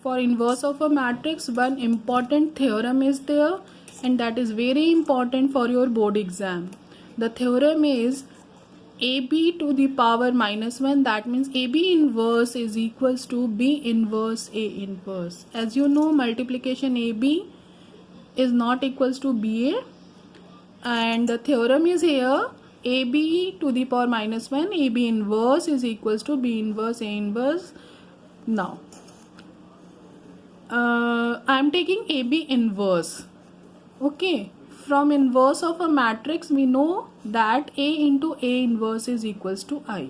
for inverse of a matrix, one important theorem is there, and that is very important for your board exam. The theorem is AB to the power minus 1. That means AB inverse is equals to B inverse A inverse. As you know, multiplication AB is not equals to BA, and the theorem is here AB to the power minus 1, AB inverse is equals to B inverse A inverse. Now I am taking AB inverse. Okay, from inverse of a matrix we know that A into A inverse is equals to I.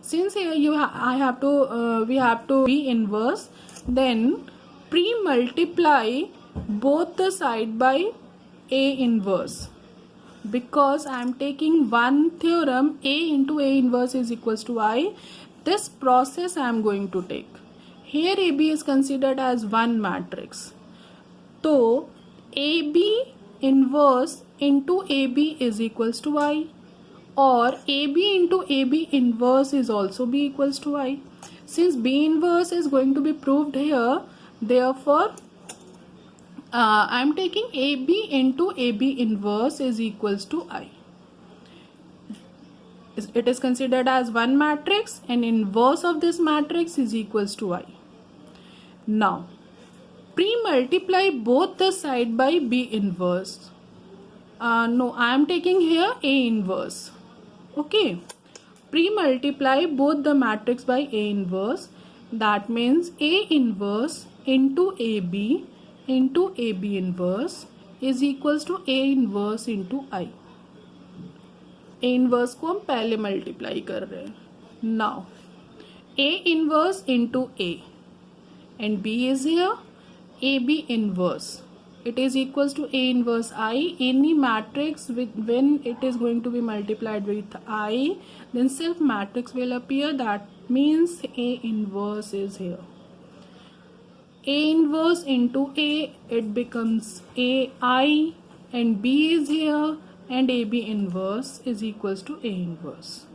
Since here we have to B inverse, then pre-multiply both the side by A inverse. Because I am taking one theorem, A into A inverse is equals to I, this process I am going to take. Here AB is considered as one matrix. So AB inverse into AB is equals to I, or AB into AB inverse is also B equals to I. Since B inverse is going to be proved here, therefore I am taking AB into AB inverse is equals to I. It is considered as one matrix, and inverse of this matrix is equals to I. Now pre-multiply both the side by B inverse. No, I am taking here A inverse. Okay, pre-multiply both the matrix by A inverse. That means A inverse into AB into AB inverse is equals to A inverse into I. A inverse को हम पहले multiply कर रहे हैं. Now A inverse into A, and B is here, AB inverse. It is equals to A inverse I. Any matrix when it is going to be multiplied with I, then self matrix will appear. That means A inverse is here. A inverse into A, it becomes AI, and B is here, and AB inverse is equals to A inverse.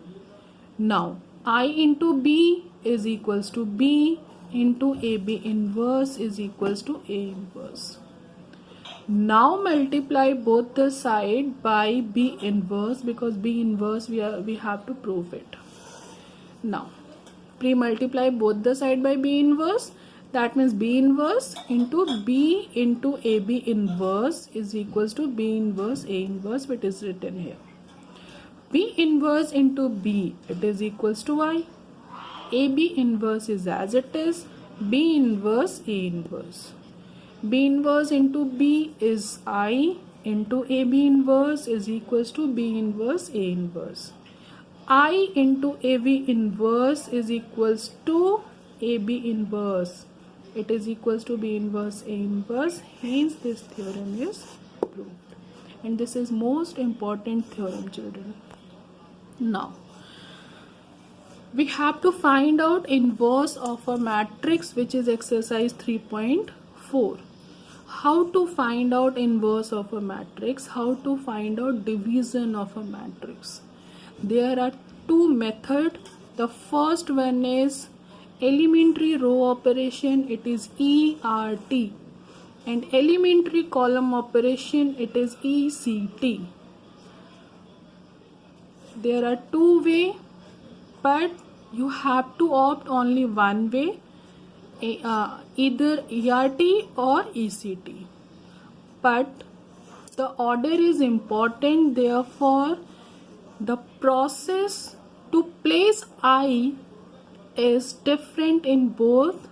Now I into B is equals to B into AB inverse is equals to A inverse. Now multiply both the side by B inverse, because B inverse we have to prove it. Now pre-multiply both the side by B inverse. That means B inverse into B into AB inverse is equals to B inverse A inverse, which is written here. B inverse into B, it is equals to I. AB inverse is as it is, B inverse A inverse. B inverse into B is I into AB inverse is equals to B inverse A inverse. I into AB inverse is equals to AB inverse. It is equals to B inverse A inverse. Hence this theorem is proved. And this is most important theorem, children. Now we have to find out inverse of a matrix, which is exercise 3.4. How to find out inverse of a matrix, how to find out division of a matrix. There are two methods. The first one is elementary row operation, it is ERT, and elementary column operation, it is ECT. There are two ways, but you have to opt only one way, either ERT or ECT. But the order is important, therefore the process to place I is different in both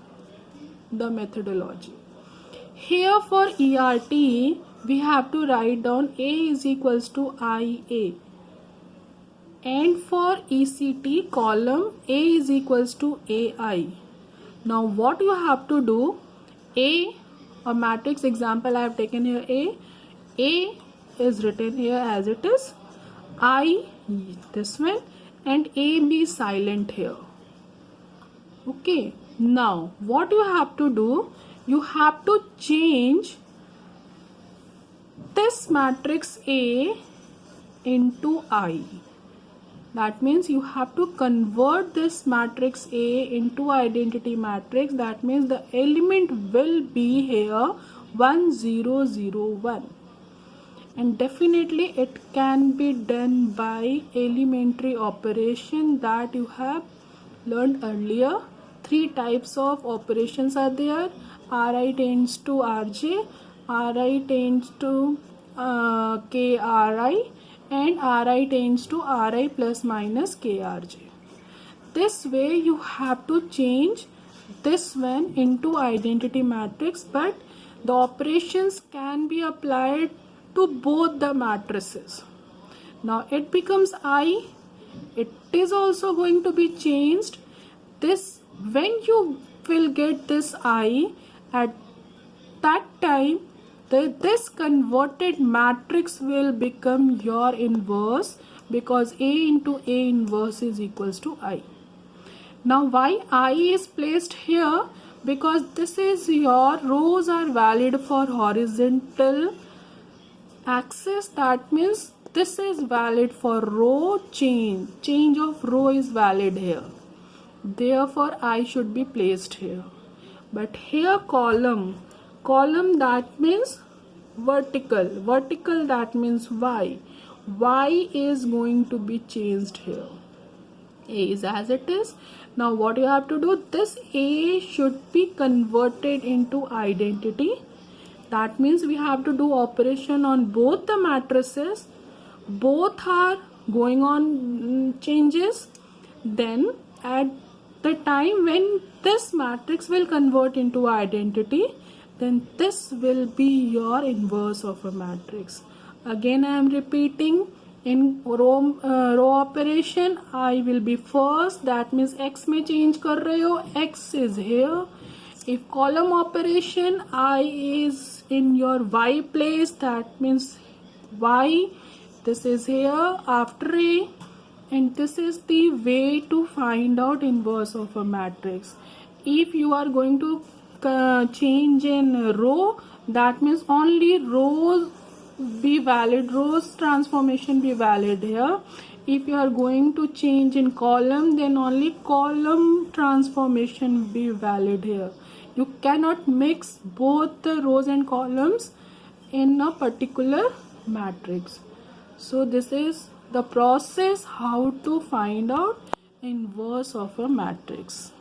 the methodology. Here for ERT we have to write down A is equals to IA, and for ECT column A is equals to AI. Now what you have to do, A matrix example I have taken here, A is written here as it is, I this one, and AB silent here. Okay, now what you have to do, you have to change this matrix A into I. That means you have to convert this matrix A into identity matrix. That means the element will be here 1 0 0 1, and definitely it can be done by elementary operation that you have learned earlier. Three types of operations are there: Ri tends to Rj, Ri tends to Kri, and Ri tends to Ri plus minus Krj. This way you have to change this one into identity matrix, but the operations can be applied to both the matrices. Now it becomes I. It is also going to be changed. This, when you will get this I, at that time this converted matrix will become your inverse, because A into A inverse is equals to I. Now why I is placed here? Because this is your rows are valid for horizontal axis. That means this is valid for row change of row is valid here, therefore I should be placed here. But here column that means vertical that means y is going to be changed here. A is as it is. Now what you have to do, this A should be converted into identity. That means we have to do operation on both the matrices. Both are going on changes. Then at the time when this matrix will convert into identity, then this will be your inverse of a matrix. Again I am repeating, in row operation I will be first. That means x में change कर रहे हो, x is here. If column operation, I is in your y place. That means y, this is here after A, and this is the way to find out inverse of a matrix. If you are going to change in row, that means only rows be valid, rows transformation be valid here. If you are going to change in column, then only column transformation be valid here. You cannot mix both the rows and columns in a particular matrix. So this is the process how to find out inverse of a matrix.